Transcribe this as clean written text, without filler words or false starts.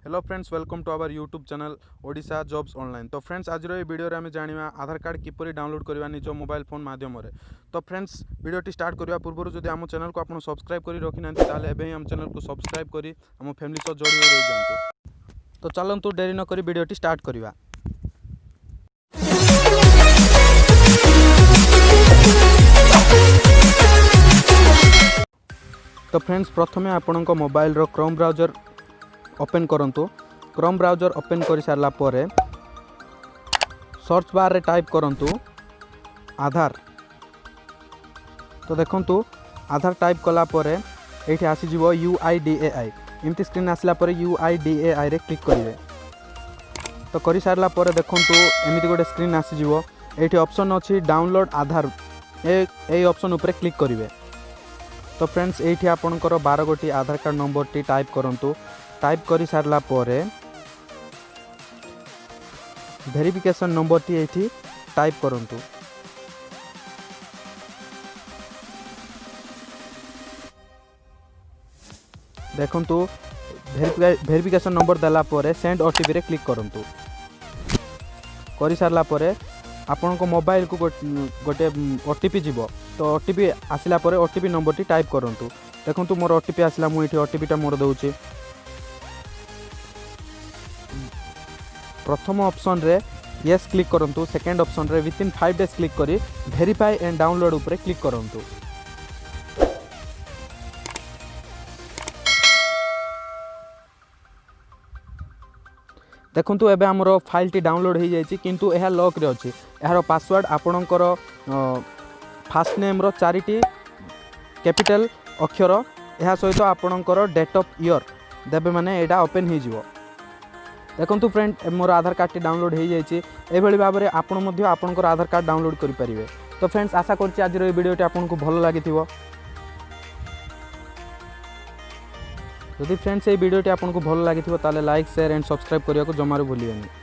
Hello friends, welcome to our YouTube channel Odisha jobs online. तो friends आज video रे आमे जानिबा आधार कार्ड किपरि डाउनलोड करबा निज मोबाइल फोन माध्यम रे। तो फ्रेंड्स वीडियोटी स्टार्ट करबा पूर्व जदि आम चैनल को आपन सब्सक्राइब करि रखि नांती ताले एबे ही आम चैनल को सब्सक्राइब करि आम फैमिली सह जोड़ी रहि जांतु। तो चलंतु देरी न करि वीडियोटी स्टार्ट करबा। तो फ्रेंड्स प्रथमे आपन मोबाइल रो क्रोम ब्राउजर ओपन करंतु। क्रोम ब्राउजर ओपन कर सारा पर सर्च बार रे टाइप करंतु आधार। तो देखंतु आधार टाइप कला पर एठी आसी जिवो UIDAI। एमती स्क्रीन आसला पर UIDAI रे क्लिक करिवे। तो करि सारला पर देखंतु एमिति गोटे स्क्रीन आसी जिवो। एठी ऑप्शन अछि डाउनलोड आधार, ए ऑप्शन ऊपर क्लिक करिवे। तो फ्रेंड्स एठी आपनकर 12 गोटी आधार कार्ड नंबर टी टाइप करंतु। टाइप करि सारला परे वेरिफिकेशन नंबर टी एठी टाइप करंतु। देखंतु वेरिफिकेशन नंबर देला परे सेंड ओटीपी रे क्लिक करंतु। करि सारला परे आपन को मोबाइल को गोटे ओटीपी जीवो। तो ओटीपी आसिला परे ओटीपी नंबर टी टाइप करंतु। देखंतु मोर ओटीपी आसिला, मु एठी ओटीपी टा मोर दउची। प्रथम ऑप्शन रे यस क्लिक करंतु। सेकंड ऑप्शन रे विथिन 5 डेज क्लिक करी वेरीफाई एंड डाउनलोड ऊपर क्लिक करंतु। देखंतु एबे हमरो फाइल टी डाउनलोड हो जायछि, किंतु एहा लॉक रे अछि। एहारो पासवर्ड आपणकर फास्ट नेम रो 4टी कैपिटल अक्षर, एहा सहित आपणकर डेट ऑफ ईयर देबे माने एटा ओपन हो जिवो। देखंतु फ्रेंड मोर आधार कार्ड टी डाउनलोड हो जायछि। एभली भाव में आपण मध्य आपणकर आधार कार्ड डाउनलोड करि परिबे। तो फ्रेंड्स आशा करछि आज रो वीडियोटी आपनको भलो लागिथिबो। यदि फ्रेंड्स ये वीडियोटी आपनको भलो लागिथिबो ताले लाइक शेयर एंड सब्सक्राइब करिया को जमारो भूलिबेनी।